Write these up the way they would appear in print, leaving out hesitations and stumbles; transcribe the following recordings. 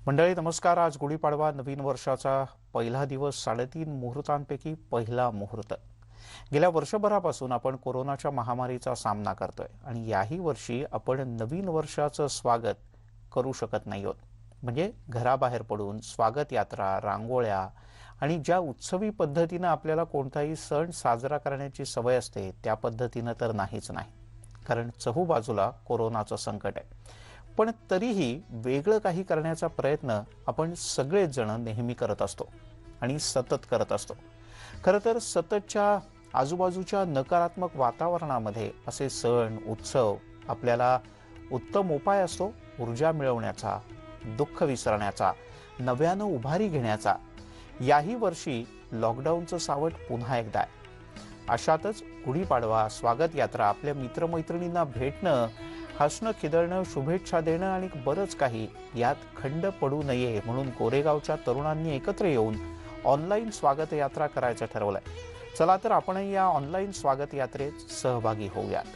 मंडळी नमस्कार. आज गुढीपाडवा, नवीन वर्षाचा पहिला दिवस, 3.5 मुहूर्तांपैकी पहिला मुहूर्त. गेल्या वर्षभरापासून आपण कोरोनाच्या महामारीचा सामना करतोय आणि याही वर्षी आपण नवीन वर्षाचं स्वागत करू शकत नाही आहोत. म्हणजे घराबाहेर पडून स्वागत यात्रा, रांगोळ्या आणि ज्या उत्सवी पद्धतीनं आपल्याला कोणताही सण साजरा करण्याची सवय असते त्या पद्धतीनं तर नाहीच नाही. कारण चहूबाजूला कोरोनाचं संकट आहे. पण तरीही वेगळं काही करण्याचा प्रयत्न आपण सगळेच जण नेहमी करत असतो आणि सतत करत असतो. खरं तर सततच्या आजूबाजूच्या नकारात्मक वातावरणामध्ये असे सण उत्सव आपल्याला उत्तम उपाय असतो ऊर्जा मिळवण्याचा, दुःख विसरण्याचा, नव्यानं उभारी घेण्याचा. याही वर्षी लॉकडाऊनचं सावट पुन्हा एकदा आहे. अशातच गुढीपाडवा, स्वागत यात्रा, आपल्या मित्रमैत्रिणींना भेटणं, हसणं, खिदळणं, शुभेच्छा देणं आणि बरंच काही यात खंड पडू नये म्हणून कोरेगावच्या तरुणांनी एकत्र येऊन ऑनलाईन स्वागत यात्रा करायचं ठरवलंय. चला तर आपणही या ऑनलाईन स्वागत यात्रेत सहभागी होऊयात.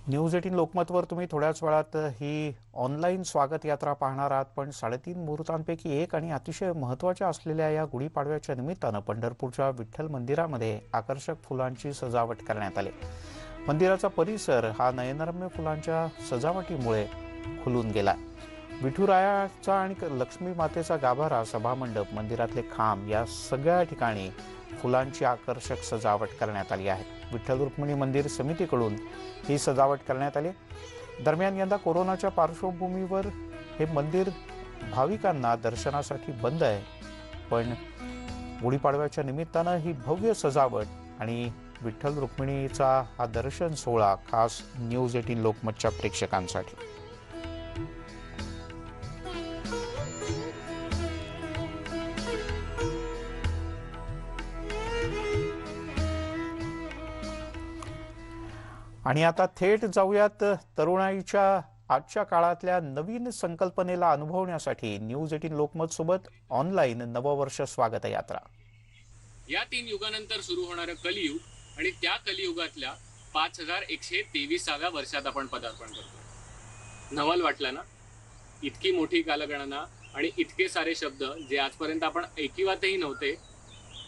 न्यूज 18 लोकमतवर तुम्ही थोड्याच वेळात ही ऑनलाईन स्वागत यात्रा पाहणार आहात. पण 3.5 मुहूर्तांपैकी एक आणि अतिशय महत्त्वाच्या असलेल्या या गुढीपाडव्याच्या निमित्तानं पंढरपूरच्या विठ्ठल मंदिरामध्ये आकर्षक फुलांची सजावट करण्यात आली. मंदिराचा परिसर हा नयनरम्य फुलांच्या सजावटीमुळे खुलून गेला. विठुरायाचा आणि लक्ष्मी मातेचा गाभारा, सभामंडप, मंदिरातले खांब या सगळ्या ठिकाणी फुलांची आकर्षक सजावट करण्यात आली आहे. विठ्ठल रुक्मिणी मंदिर समितीकडून ही सजावट करण्यात आली. दरम्यान यंदा कोरोनाच्या पार्श्वभूमीवर हे मंदिर भाविकांना दर्शनासाठी बंद आहे. पण गुढीपाडव्याच्या निमित्तानं ही भव्य सजावट आणि विठ्ठल रुक्मिणीचा हा दर्शन सोहळा खास न्यूज 18 लोकमतच्या प्रेक्षकांसाठी. आणि आता थेट जाऊयात तरुणाईच्या आजच्या काळातल्या नवीन संकल्पनेला अनुभवण्यासाठी न्यूज 18 लोकमत सोबत ऑनलाईन नववर्ष स्वागत यात्रा. या 3 युगानंतर सुरू होणारं कलियुग आणि त्या कलियुगातल्या 5123व्या वर्षात आपण पदार्पण करतो. नवल वाटलं ना? इतकी मोठी कालगणना आणि इतके सारे शब्द जे आजपर्यंत आपण ऐकिवातही नव्हते,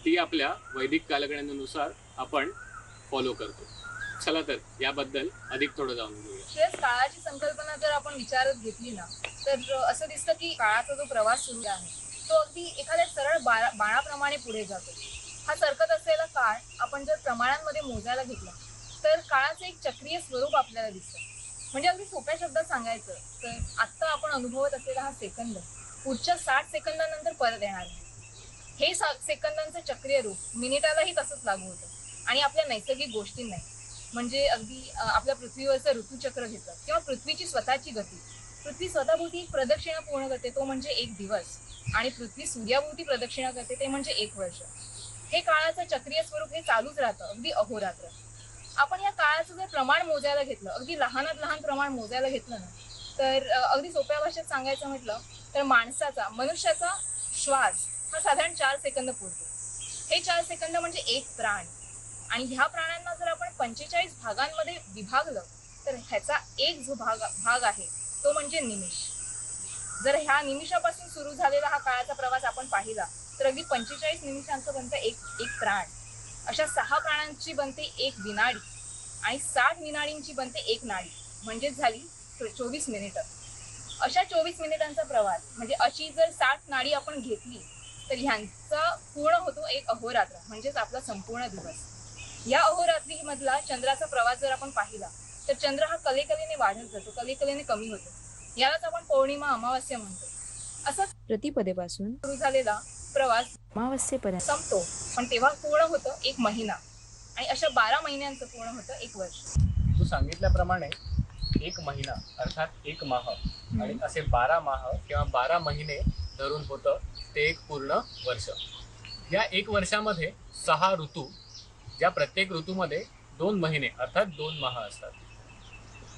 ती आपल्या वैदिक कालगणनेनुसार आपण फॉलो करतो. चला तर याबद्दल अधिक थोडं जाणून घेऊया. काळाची संकल्पना जर आपण विचारात घेतली ना, तर असं दिसतं की काळाचा जो प्रवास सुरू आहे तो अगदी एखाद्या सरळ बाणाप्रमाणे पुढे जातो. हा सरकत असलेला काळ आपण जर प्रमाणांमध्ये मोजायला घेतला तर काळाचं एक चक्रीय स्वरूप आपल्याला दिसतं. म्हणजे अगदी सोप्या शब्दात सांगायचं तर आत्ता आपण अनुभवत असलेला हा सेकंद पुढच्या 60 सेकंदानंतर परत येणार आहे. हे सेकंदांचं चक्रीय रूप मिनिटालाही तसंच लागू होतं. आणि आपल्या नैसर्गिक गोष्टींनाही, म्हणजे अगदी आपल्या पृथ्वीवरचं ऋतुचक्र घेतलं किंवा पृथ्वीची स्वतःची गती. पृथ्वी स्वतःभोवती एक प्रदक्षिणा पूर्ण करते, तो म्हणजे 1 दिवस. आणि पृथ्वी सूर्याभोवती प्रदक्षिणा करते, ते म्हणजे 1 वर्ष. हे काळाचं चक्रीय स्वरूप हे चालूच राहतं अगदी अहोरात्र. आपण या काळाचं जर प्रमाण मोजायला घेतलं, अगदी लहानात लहान प्रमाण मोजायला घेतलं ना, तर अगदी सोप्या भाषेत सांगायचं म्हटलं तर मनुष्याचा श्वास हा साधारण 4 सेकंद पुरतो. हे 4 सेकंद म्हणजे एक प्राण. आणि ह्या प्राणांना जर आपण 45 भागांमध्ये विभागलं तर ह्याचा एक जो भाग आहे तो म्हणजे निमिष. जर ह्या निमिषापासून सुरू झालेला हा काळाचा प्रवास आपण पाहिला तर अगदी 45 निमिषांचं बनतं एक एक प्राण. अशा 6 प्राणांची बनते एक विनाडी आणि 60 विनाडींची बनते एक नाडी, म्हणजेच झाली 24 मिनिटं. अशा 24 मिनिटांचा प्रवास म्हणजे अशी जर 60 नाडी आपण घेतली तर ह्यांचा पूर्ण होतो एक अहोरात्र, म्हणजेच आपला संपूर्ण दिवस. या अहोरात्री मधला चंद्राचा प्रवास जर आपण पाहिला तर चंद्र हा कलेकलेने वाढत जातो, कलेकलेने कमी होतो. यालाच आपण पौर्णिमा अमावास्या म्हणतो. असा प्रतिपदेपासून सुरू झालेला प्रवास अमावस्येपर्यंत संपतो, पण तेव्हा पूर्ण होतं एक महिना आणि अशा 12 महिन्यांचं पूर्ण होतं एक वर्ष. तू सांगितल्याप्रमाणे एक महिना अर्थात एक माह आणि असे 12 माह किंवा 12 महिने धरून होतं ते एक पूर्ण वर्ष. या एक वर्षामध्ये 6 ऋतू, ज्या प्रत्येक ऋतूमध्ये 2 महिने अर्थात 2 माह असतात.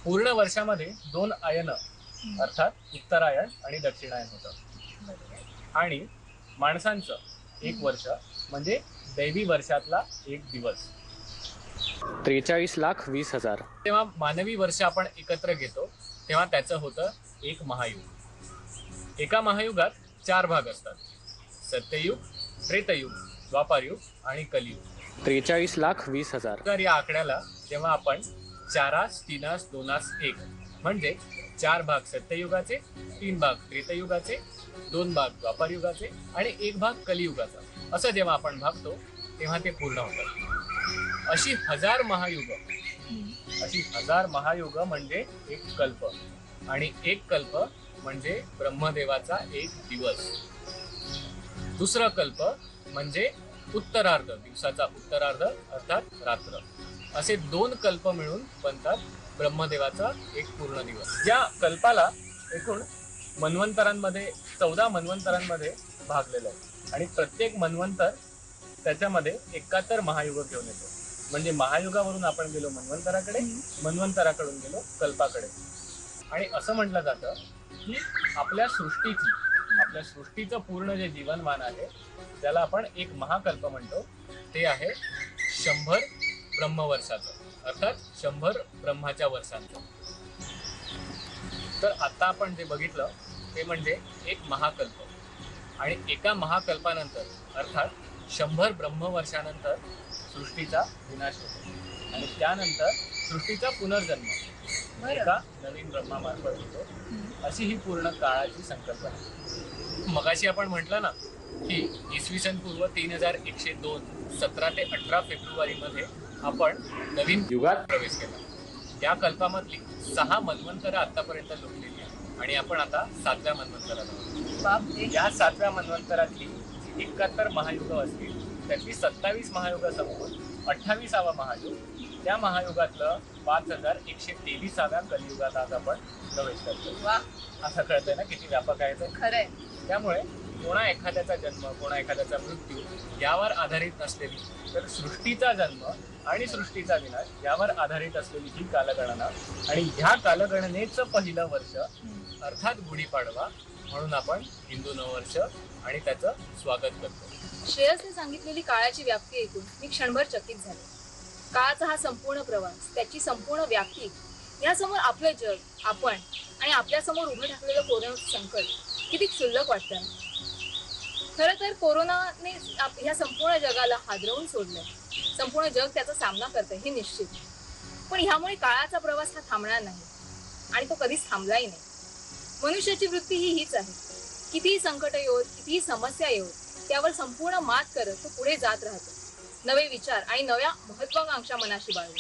पूर्ण वर्षामध्ये 2 आयन अर्थात उत्तरायण आणि दक्षिणायन होतं. आणि माणसांचं एक वर्ष म्हणजे दैवी वर्षातला एक दिवस 43,20,000. तेव्हा मानवी वर्ष आपण एकत्र घेतो तेव्हा त्याचं होतं एक महायुग. एका महायुगात 4 भाग असतात: सत्ययुग, त्रेतयुग, द्वापारयुग आणि कलियुग. 43,20,000. तर या आकड्याला जेव्हा आपण 4 3 2 1 म्हणजे 4 भाग सत्ययुगाचे, 3 भाग त्रेतयुगाचे, 2 भाग द्वापारयुगाचे आणि 1 भाग कलियुगाचा असं जेव्हा आपण भागतो तेव्हा ते पूर्ण होतं. अशी 1000 महायुग म्हणजे एक कल्प आणि एक कल्प म्हणजे ब्रह्मदेवाचा एक दिवस. दुसरा कल्प म्हणजे उत्तरार्ध, दिवसाचा उत्तरार्ध अर्थात रात्र. असे 2 कल्प मिळून बनतात ब्रह्मदेवाचा एक पूर्ण दिवस. या कल्पाला एकूण मन्वंतरांमध्ये 14 मन्वंतरांमध्ये भागलेलं आहे आणि प्रत्येक मन्वंतर त्याच्यामध्ये 71 महायुग घेऊन येतो. म्हणजे महायुगावरून आपण गेलो मन्वंतराकडे, मन्वंतराकडून गेलो कल्पाकडे. आणि असं म्हटलं जातं की आपल्या सृष्टीचं पूर्ण जे जीवनमान आहे त्याला आपण एक महाकल्प म्हणतो. ते आहे 100 ब्रह्मवर्षाचं अर्थात 100 ब्रह्माच्या वर्षांचं. तर आता आपण जे बघितलं ते म्हणजे एक महाकल्प आणि एका महाकल्पानंतर अर्थात 100 ब्रह्मवर्षानंतर सृष्टीचा विनाश होतो आणि त्यानंतर सृष्टीचा पुनर्जन्म एका नवीन ब्रह्मामार्फत होतो. अशी ही पूर्ण काळाची संकल्पना. मगाशी आपण म्हटलं ना की इसवी सन पूर्व 3102 17 ते 18 फेब्रुवारीमध्ये आपण नवीन युगात प्रवेश केला. या कल्पामधली 6 मन्वंतरं आतापर्यंत लोटलेली आहेत आणि आपण आता 7व्या मन्वंतरात आहोत. या 7व्या मन्वंतरातली 71 महायुग असतील त्यातली 27 महायुग संपून 28वा महायुग, त्या महायुगातलं 5123व्या कलियुगात आज आपण प्रवेश करतो. असं कळतंय ना किती व्यापक आहे ते. खरंय. त्यामुळे कोणा एखाद्याचा जन्म, कोणा एखाद्याचा मृत्यू यावर आधारित नसलेली, तर सृष्टीचा जन्म आणि सृष्टीचा विनाश यावर आधारित असलेली ही कालगणना आणि ह्या कालगणनेचं पहिलं वर्ष अर्थात गुढीपाडवा म्हणून आपण हिंदू नववर्ष आणि त्याचं स्वागत करतो. श्रेयसने सांगितलेली काळाची व्याप्ती ऐकून मी क्षणभर चकित झाले. काळाचा हा संपूर्ण प्रवास, त्याची संपूर्ण व्याप्ती, यासमोर आपलं जग, आपण आणि आपल्यासमोर उभं ठाकलेलं कोरोनाचं संकट किती क्षुल्लक वाटतं. खरं तर कोरोनाने ह्या संपूर्ण जगाला हादरवून सोडलंय. संपूर्ण जग त्याचा सामना करतंय हे निश्चित. पण ह्यामुळे काळाचा प्रवास हा थांबणार नाही आणि तो कधीच थांबलाही नाही. मनुष्याची वृत्ती हीच आहे. कितीही संकट येऊत, कितीही समस्या येऊत, त्यावर संपूर्ण मात करत तो पुढे जात राहतो. नवे विचार आणि नव्या महत्वाकांक्षा मनाशी बाळगून.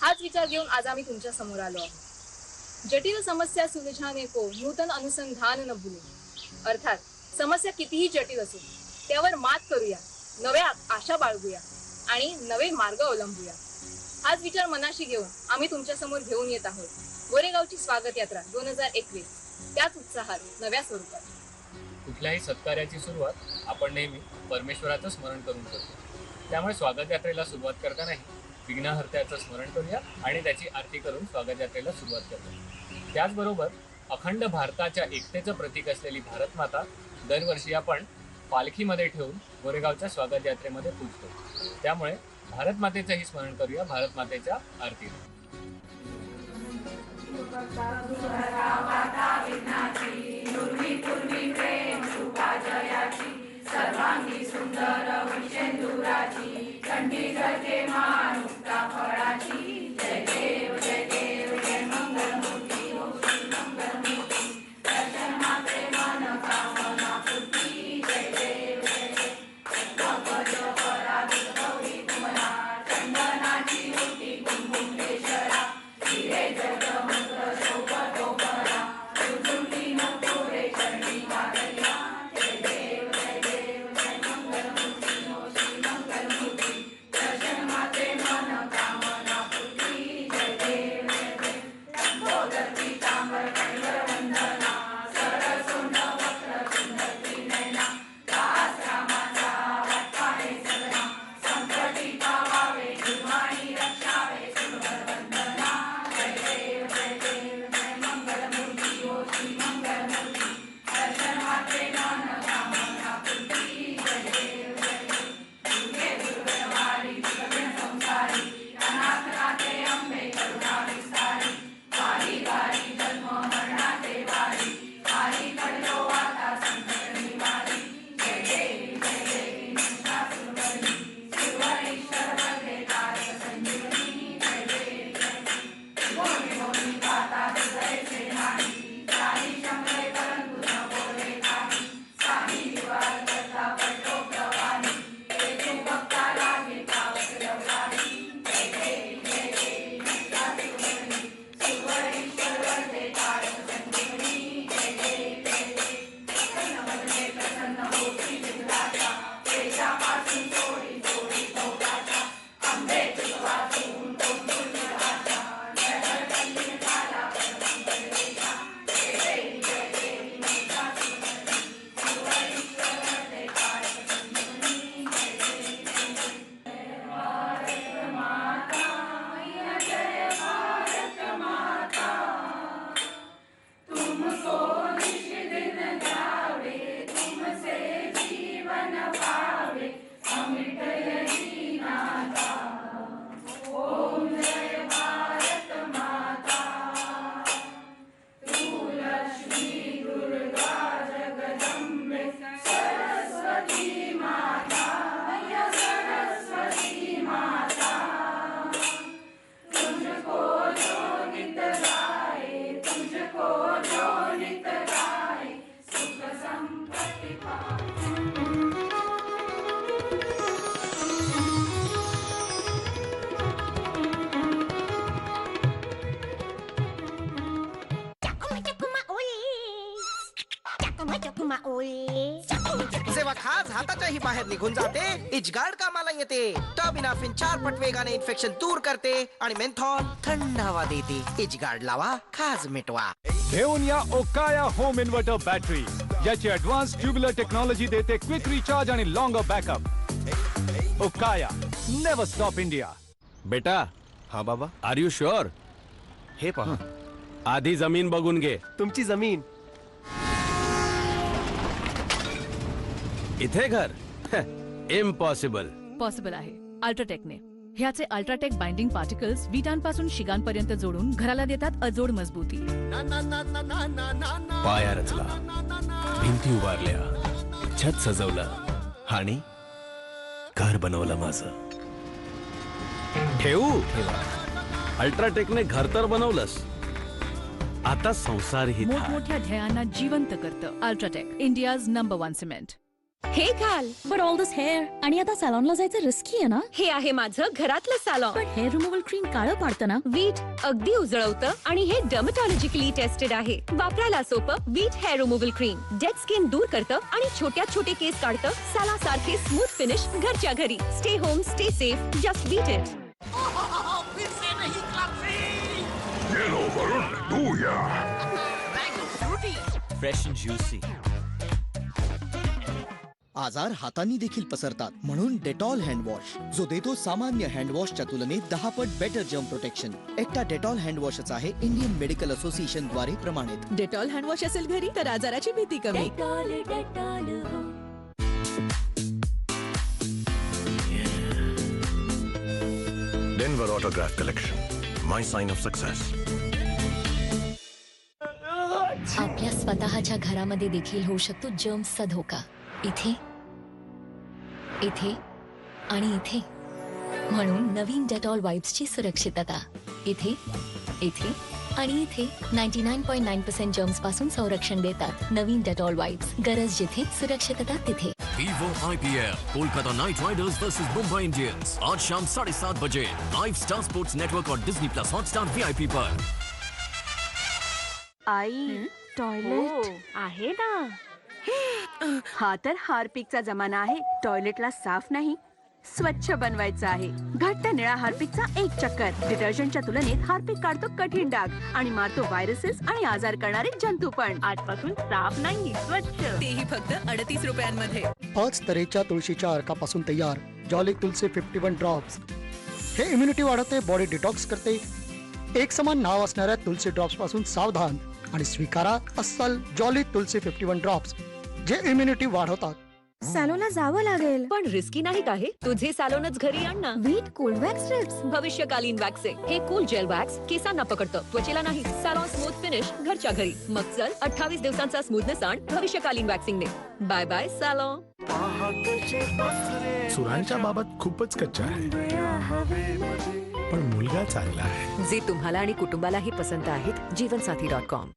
हाच विचार घेऊन आज आम्ही तुमच्या समोर आलो आहोत. जटिल समस्या सुलझाने को नूतन अनुसंधान न भूले. अर्थात समस्या कितीही जटिल असो त्यावर मात करूया, नव्या आशा बाळगूया आणि नवे मार्ग अवलंबूया. हाच विचार मनाशी घेऊन आम्ही तुमच्या समोर घेऊन येत आहोत गोरेगावची स्वागत यात्रा 2021, त्याच उत्साहात नव्या स्वरूपात. कुठल्याही सत्कार्याची सुरुवात आपण नेहमी परमेश्वराचं स्मरण करून करतो. त्यामुळे स्वागत यात्रेला सुरुवात करतानाही विघ्नहर्त्याचं स्मरण करूया आणि त्याची आरती करून स्वागत यात्रेला सुरुवात करूया. त्याचबरोबर अखंड भारताच्या एकतेचं प्रतीक असलेली भारत माता दरवर्षी आपण पालखीमध्ये ठेवून गोरेगावच्या स्वागत यात्रेमध्ये पूजतो. त्यामुळे भारत मातेचंही स्मरण करूया, भारत मातेच्या आरतीला. जेव्हा खाज हाताच्याही बाहेर निघून जाते, इजगार्ड कामाला येते. टर्बिनाफिन 4 पट वेगाने इन्फेक्शन दूर करते आणि मेंथॉल थंड हवा देते. इजगार्ड लावा, खाज मिटवा. घेऊन या ओकाया होम इन्व्हर्टर बॅटरी, याची ऍडव्हान्स ट्यूबुलर टेक्नॉलॉजी देते क्विक रिचार्ज आणि longer backup. Okaya, never stop India. बेटा. हा बाबा. Are you sure? हे पहा. आधी जमीन बघून घे. तुमची जमीन इथे घर? इम्पॉसिबल. पॉसिबल आहे अल्ट्राटेकने. ह्याचे अल्ट्राटेक बाइंडिंग पार्टिकल्स विटांपासून शिगांपर्यंत जोडून घराला देतात अजोड मजबूती. पाया रचला, भिंती उभारल्या, छत सजवलं आणि घर बनवलं माझं. ठेवू? ठेवा. अल्ट्राटेकने घर तर बनवलंस, आता संसारही थाट. मोठमोठ्या ध्येयांना जिवंत करतं अल्ट्राटेक, इंडियाज नंबर 1 सिमेंट. हे घाल. बट ऑल दिस हेअर आणि आता सॅलॉनला जायचं रिस्की आहे ना. हे आहे माझं घरातलं सॅलॉन. पण हेअर रिमूव्हल क्रीम काळं पाडतं ना. वीट अगदी उजळवतं आणि हे डर्मेटॉलॉजिकली टेस्टेड आहे. वापरायला सोपं. Veet hair removal cream dead skin दूर करतं आणि छोट्यात छोटे केस काढतं. साला सारखे स्मूथ फिनिश घरच्या घरी. Stay home, stay safe, just beat it. Fresh and juicy. आजार हातांनी देखील पसरतात, म्हणून डेटॉल हँडवॉश, जो देतो सामान्य हँडवॉशच्या तुलनेत 10 पट बेटर जर्म प्रोटेक्शन. एकटा डेटॉल हँडवॉशच आहे इंडियन मेडिकल असोसिएशन द्वारे प्रमाणित. डेटॉल हँडवॉश असेल घरी तर आजाराची भीती कमी. Denver autograph collection, my sign of success. आपल्या स्वतःच्या घरामध्ये देखील होऊ शकतो जर्म्सचा धोका. इथे, इथे आणि इथे. म्हणून नवीन डेटॉल वाइप्सची सुरक्षितता इथे, इथे आणि इथे. 99.9% जर्म्स पासून संरक्षण देतात. नवीन डेटॉल वाइप्स. गरज जिथे, सुरक्षितता तिथे. Vivo IPL Kolkata Knight Riders versus Mumbai Indians आज शाम 7:30 बजे लाइव स्टार स्पोर्ट्स नेटवर्क और डिज्नी प्लस हॉटस्टार VIP पर. आई टॉयलेट आहे ना. हा तर हार्पिकचा जमाना आहे. टॉयलेटला साफ नाही, स्वच्छ बनवायचं आहे. घट्ट निळा हार्पिकचा एक चक्कर. डिटर्जंटच्या तुलनेत हार्पिक काढतो कठीण डाग आणि मारतो व्हायरसेस आणि आजार करणारे जंतू पण. आजपासून साफ नाही, स्वच्छ. तेही फक्त 38 रुपयांमध्ये. 5 तऱ्हेच्या तुळशीच्या अर्कापासून तयार जॉली तुलसी 51 ड्रॉप्स. हे इम्युनिटी वाढवते, बॉडी डिटॉक्स करते. एक समान नाव असणाऱ्या तुलसी ड्रॉप्स पासून सावधान आणि स्वीकारा अस्सल जॉली तुलसी 51 ड्रॉप्स, जे इम्युनिटी वाढवतात. सॅलोनला जावं लागेल, पण रिस्की नाही का हे? तुझे सॅलोनच घरी आण ना. वीट कूल वॅक्स स्ट्रिप्स. भविष्यकालीन वॅक्स आहे हे. कूल जेल वॅक्स केसांना पकडतं, त्वचेला नाही. सॅलॉन स्मूथ फिनिश घरच्या घरी. मग चल 28 दिवसांचा स्मूथनेस आण भविष्यकालीन वॅक्सिंगने. Bye bye सॅलॉन. सुरांच्या बाबत खूपच कच्चा आहे, पण मुलगा चांगला आहे. जे तुम्हाला आणि कुटुंबालाही पसंत आहेत. जीवनसाथी.com.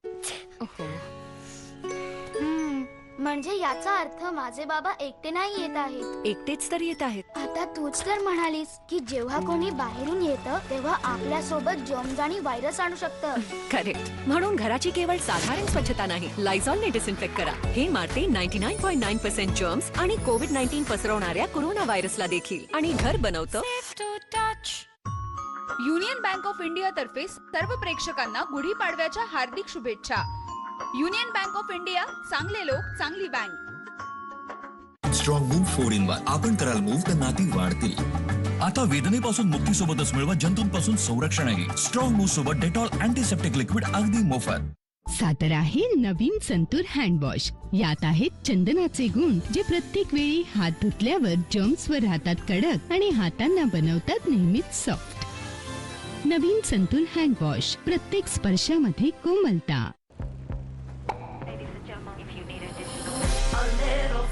म्हणजे याचा अर्थ माझे बाबा एकटे नाही येत आहेत. एकटेच तर येत आहेत. आता तूच तर म्हणालीस की जेव्हा कोणी बाहेरून येतं तेव्हा आपल्या सोबत जर्म्स आणि व्हायरस आणू शकतं. करेक्ट. म्हणून घराची केवळ साधारण स्वच्छता नाही, लायझॉलने डिसइन्फेक्ट करा. हे मारते 99.9% जर्म्स आणि कोविड-19 पसरवणाऱ्या कोरोना व्हायरसला देखील. आणि घर बनवतं युनियन बँक ऑफ इंडिया तर्फे सर्व प्रेक्षकांना गुढीपाडव्याच्या हार्दिक शुभेच्छा. युनियन बँक ऑफ इंडिया, चांगले लोक, चांगली बँक. Strong move 4-in-1. आपण कराल मूव तर नाती वाढतील. आता वेदनेपासून मुक्तीसोबतच मिळवा जंतूंपासून संरक्षणही. स्ट्रॉंग मूव सोबत डेटॉल अँटीसेप्टिक लिक्विड अगदी मोफत. सादर आहे नवीन संतूर हँडवॉश. यात आहेत चंदनाचे गुण, जे प्रत्येक वेळी हात धुतल्यावर जर्म्सवर राहतात कडक आणि हातांना बनवतात नेहमीच सॉफ्ट. नवीन संतूर हँडवॉश, प्रत्येक स्पर्शामध्ये कोमलता.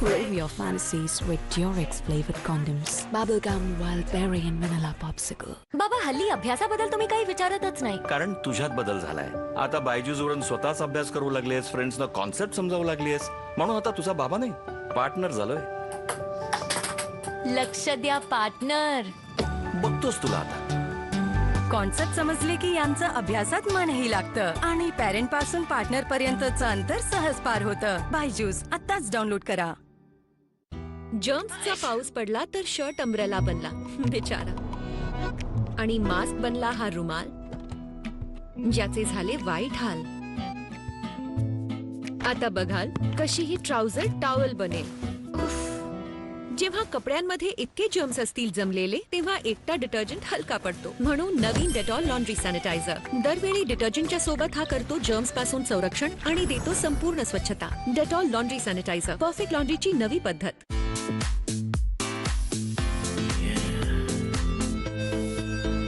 Live your fantasies with Durex flavored condoms. Bubblegum, wild berry and vanilla popsicle. बाबा, हल्ली अभ्यासाबद्दल तुम्ही काही विचारतच नाही. कारण तुझ्यात बदल झालाय. आता बायजूजवरून स्वतःच अभ्यास करू लागलेस, फ्रेंड्सना कॉन्सेप्ट समजावू लागलीस. म्हणून आता तुझा बाबा नाही, पार्टनर झालोय. लक्ष द्या पार्टनर. बघतोस तुला आता. कॉन्सेप्ट समजले की यांचं अभ्यासात मनही लागतं आणि पॅरेंट पासून पार्टनर पर्यंतचं अंतर सहज पार होतं. बायजूस आत्ताच डाउनलोड करा. जर्म्सचा पाऊस पडला तर शर्ट अम्ब्रेला बनला बिचारा. आणि मास्क बनला हा रुमाल, ज्याचे झाले वाईट हाल. आता बघाल कशी ही ट्राउझर टॉवेल बनेल. जेव्हा कपड्यांमध्ये इतके जर्म्स असतील जमलेले, तेव्हा एकटा डिटर्जंट हलका पडतो. म्हणून नवीन डेटॉल लॉन्ड्री सॅनिटायझर. दरवेळी डिटर्जंटच्या सोबत हा करतो जर्म्स पासून संरक्षण आणि देतो संपूर्ण स्वच्छता. डेटॉल लॉन्ड्री सॅनिटायझर, परफेक्ट लॉन्ड्रीची नवी पद्धत.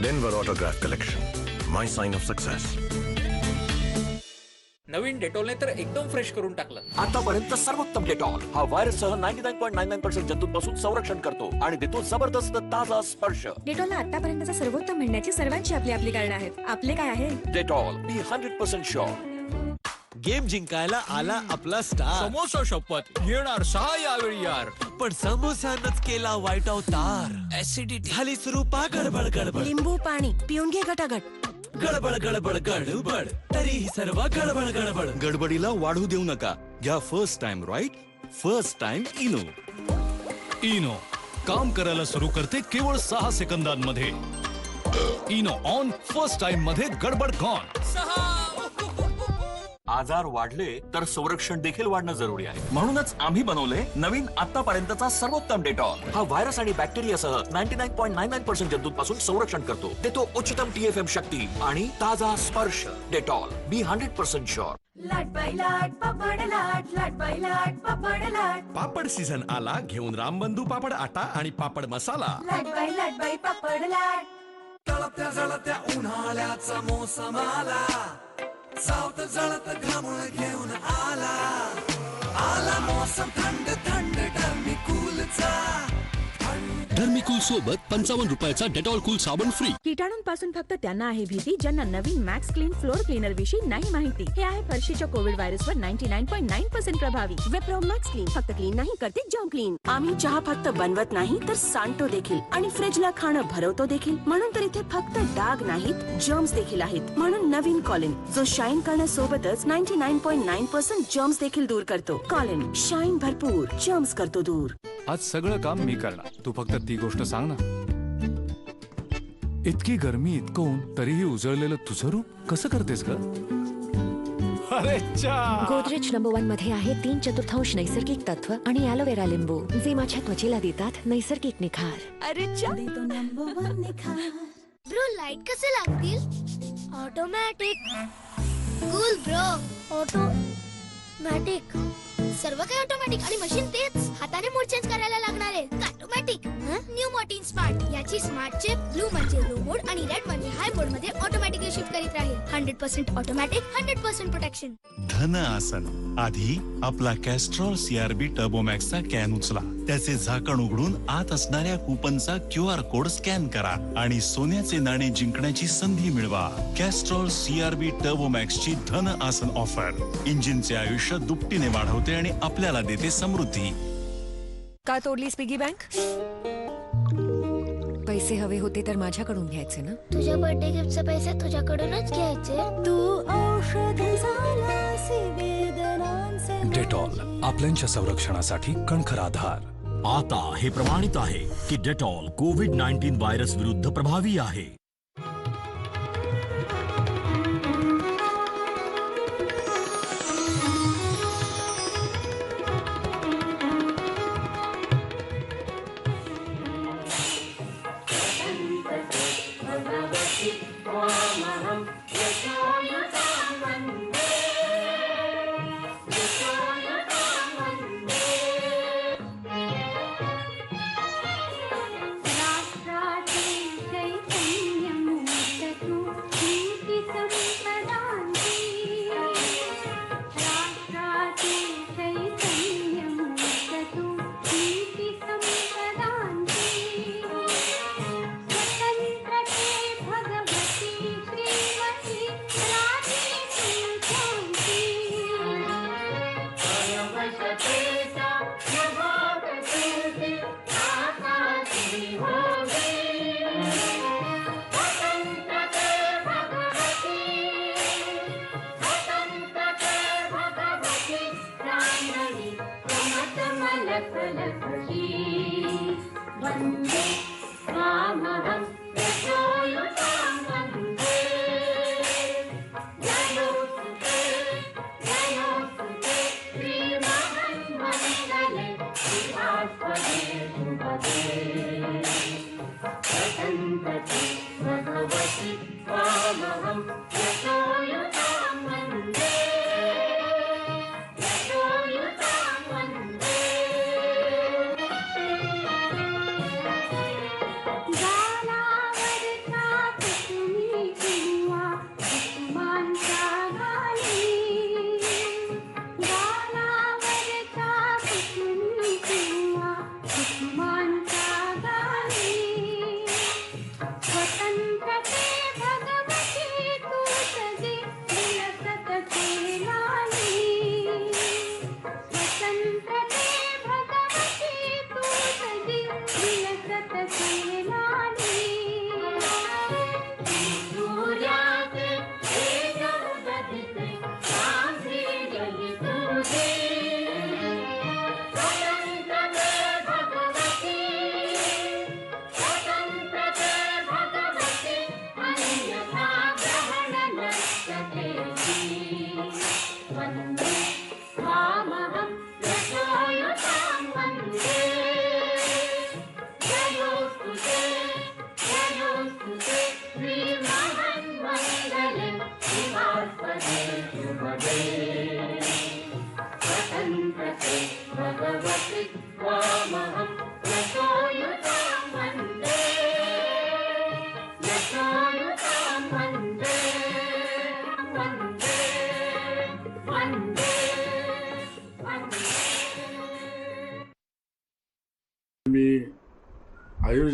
Denver autograph collection, my sign of success. नवीन डेटॉलने तर एकदम फ्रेश करून टाकलं. आतापर्यंत सर्वोत्तम डेटॉल हा व्हायरससह 99.99% जंतूंपासून संरक्षण करतो आणि देतो जबरदस्त ताजा स्पर्श. डेटॉलला आतापर्यंतचा सर्वोत्तम म्हणण्याची सर्वांची आपली आपली कारण आहेत. आपले काय आहे? डेटॉल बी 100% शुअर. गेम जिंकायला आला आपला स्टार. समोसा शपथ येणार 6 यावेळी यार. पण समोसानच केला वाईट अवतार. ऍसिडिटी झाली सुरू. गडबड गडबड. लिंबू पाणी पिऊन घे गटागट. गडबड गडबड गडबड, तरीही सर्व गडबड गडबड. गडबडीला वाढू देऊ नका. घ्या first time right, first time Eno. Eno काम करायला सुरू करते केवळ 6 सेकंदांमध्ये. इनो ऑन, फर्स्ट टाइम मध्ये गडबड गॉन. आजार वाढले तर संरक्षण देखील वाढणं जरुरी आहे. म्हणूनच आम्ही बनवले नवीन आतापर्यंतचा सर्वोत्तम डेटॉल. हा व्हायरस आणि बॅक्टेरियासह 99.99% जंतूंपासून संरक्षण करतो. देतो उच्चतम TFM शक्ती आणि ताजा स्पर्श. डेटॉल बी 100% शुअर. लाट बाय लाट पापड लाट, लाट बाय लाट पापड लाट. पापड सीझन आला, घेऊन रामबंधू पापड आटा आणि पापड मसाला. लाट बाय पापड लाट. जळत्या जळत्या उन्हाळ्याचा मोसम आला, सावत जळत घामूळ घेऊन आला, आला मोसम थंड थंड टर्मिकूलचा. धर्मिकूल सोबत 55 रुपयाचा डेटॉल कूल साबण फ्री. कीटाणूंपासून फक्त त्यांना आहे भीती ज्यांना नवीन मॅक्स क्लीन फ्लोर क्लीनर विषयी नाही माहिती. हे आहे फरशीच्या कोविड व्हायरसवर 99.9% प्रभावी. विप्रो मॅक्स क्लीन फक्त क्लीन नाही करते जर्म क्लीन. आम्ही चहा फक्त बनवत नाही तर सांडतो देखील आणि फ्रीजला खाणं भरवतो देखील. म्हणून तर इथे फक्त डाग नाहीत जर्म्स देखील आहेत. म्हणून नवीन कॉलिन जो शाईन करण्यासोबतच 99.9% जर्म्स देखील दूर करतो. कॉलिन शाईन भरपूर जर्म्स करतो दूर. आज सगळं काम मी करणार, तू फक्त ती गोष्ट सांग ना. इतकी गरमी इतकं ऊन तरीही उजळलेलं तुझं रूप कसं करतेस ग? अरे गोदरेज नंबर 1 मध्ये आहे 3/4 नैसर्गिक तत्व आणि ॲलोवेरा लिंबू जे माझ्या त्वचेला देतात नैसर्गिक निखार. अरे ब्रो लाईट कसे लागतील? ऑटोमॅटिक. Cool bro. ऑटोमॅटिक. सर्व काही ऑटोमॅटिक आणि मशीन तेच. हाताने मोड चेंज करायला लागणार आहे. ऑटोमॅटिक. New Morton smart. याची स्मार्ट चिप ब्लू म्हणजे लो मोड आणि रेड म्हणजे हाय मोड मध्ये ऑटोमॅटिकली शिफ्ट करीत राहील. 100% ऑटोमॅटिक, 100% प्रोटेक्शन. धन आसन. आधी आपला कॅस्ट्रॉल CRB टर्बोमॅक्सचा कॅन उचला, त्याचे झाकण उघडून आत असणाऱ्या कुपनचा QR कोड स्कॅन करा आणि सोन्याचे नाणे जिंकण्याची संधी मिळवा. कॅस्ट्रॉल CRB टर्बोमॅक्सची धन आसन ऑफर इंजिनचे आयुष्य दुपटीने वाढवते आणि आपल्याला देते समृद्धी. का तोडलीस पिगी बँक? पैसे हवे होते तर माझ्याकडून घ्यायचे ना. तुझ्या बर्थडे गिफ्टचे पैसे तुझ्याकडूनच घ्यायचे. तू औषध डेटॉल आपल्याच्या संरक्षणासाठी कणखर आधार. आता हे प्रमाणित आहे की डेटॉल कोविड-19 व्हायरस विरुद्ध प्रभावी आहे.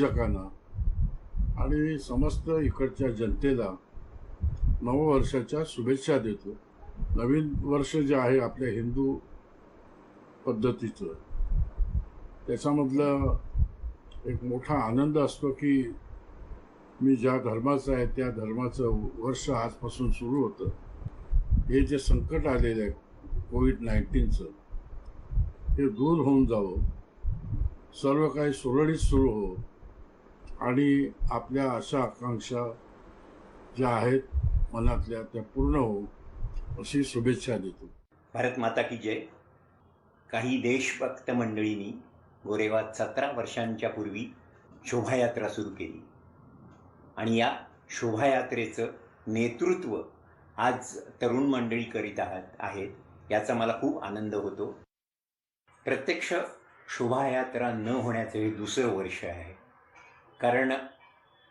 आयोजकांना आणि समस्त इकडच्या जनतेला नववर्षाच्या शुभेच्छा देतो. नवीन वर्ष जे आहे आपल्या हिंदू पद्धतीचं, त्याच्यामधलं एक मोठा आनंद असतो की मी ज्या धर्माचं आहे त्या धर्माचं वर्ष आजपासून सुरू होतं. हे जे संकट आलेलं आहे कोविड-19चं, हे दूर होऊन जावं, सर्व काही सुरळीत सुरू हो आणि आपल्या आशा आकांक्षा ज्या आहेत मनातल्या त्या पूर्ण हो अशी शुभेच्छा देतो. भारत माता की जय. काही देशभक्त मंडळींनी गोरेगावात 17 वर्षांच्या पूर्वी शोभायात्रा सुरू केली आणि या शोभायात्रेचं नेतृत्व आज तरुण मंडळी करीत आहेत. याचा मला खूप आनंद होतो. प्रत्यक्ष शोभायात्रा न होण्याचं हे दुसरं वर्ष आहे, कारण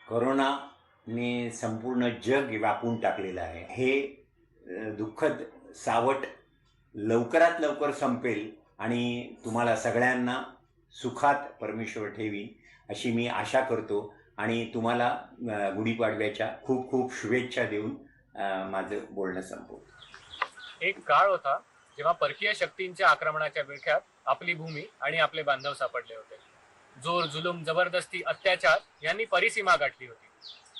कोरोनाने संपूर्ण जग व्यापून टाकलेलं आहे. हे दुःखद सावट लवकरात लवकर संपेल आणि तुम्हाला सगळ्यांना सुखात परमेश्वर ठेवी अशी मी आशा करतो आणि तुम्हाला गुढीपाडव्याच्या खूप खूप शुभेच्छा देऊन माझं बोलणं संपवतो. एक काळ होता जेव्हा परकीय शक्तींच्या आक्रमणाच्या विळख्यात आपली भूमी आणि आपले बांधव सापडले होते. जोर, जुलूम, जबरदस्ती, अत्याचार यांनी परिसीमा गाठली होती.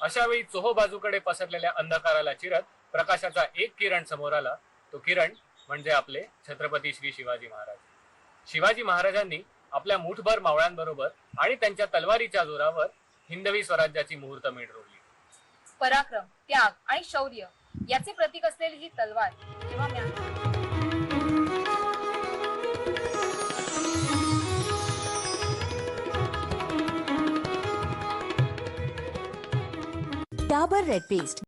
अशा वेळी चोहोबाजूकडे पसरलेल्या अंधकाराला चिरत प्रकाशाचा एक किरण समोर आला. तो किरण म्हणजे आपले छत्रपती श्री शिवाजी महाराज. शिवाजी महाराजांनी आपल्या मुठभर मावळ्यांबरोबर आणि त्यांच्या तलवारीच्या जोरावर हिंदवी स्वराज्याची मुहूर्तमेढ रोवली. पराक्रम, त्याग आणि शौर्य याचे प्रतीक असलेली ही तलवार जेव्हा डाबर रेड पेस्ट